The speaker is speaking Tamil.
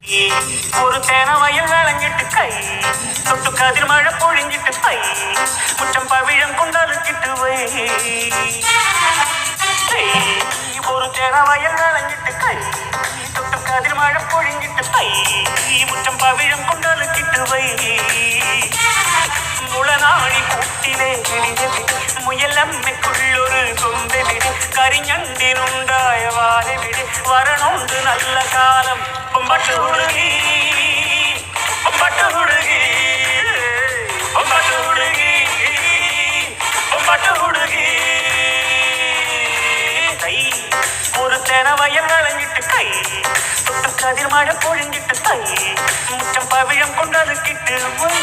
ஒரு தேன வயல் விளங்கிட்டு கை தொட்டு கதிர் மழை பொழிஞ்சிட்டு பை முச்சம் பவிழம் கொண்டாலுக்கிட்டு வை ஒரு தேன வயல் விளங்கிட்டு கை தொட்டு கதிர் மழை பொழிஞ்சிட்டு பை முச்சம் பவிழம் கொண்டாலுக்கிட்டு வை முளநாடி கூட்டிலே முயலம்மைக்குள்ளொரு கொம்பை விடு கரிஞண்டினுண்டாய வாழை விடு வரணுண்டு நல்ல காலம் பொம்பட்டு ಹುಡುಗಿ பொம்பட்டு ಹುಡುಗಿ பொம்பட்டு ಹುಡುಗಿ பொம்பட்டு ಹುಡುಗಿ கை ஒரு தென வயல் விளங்கிட்டு கை தொட்டு கதிர் மழை பொழிஞ்சிட்டு கை முச்சம் பவிழம் கொண்டாலுக்கிட்டு வை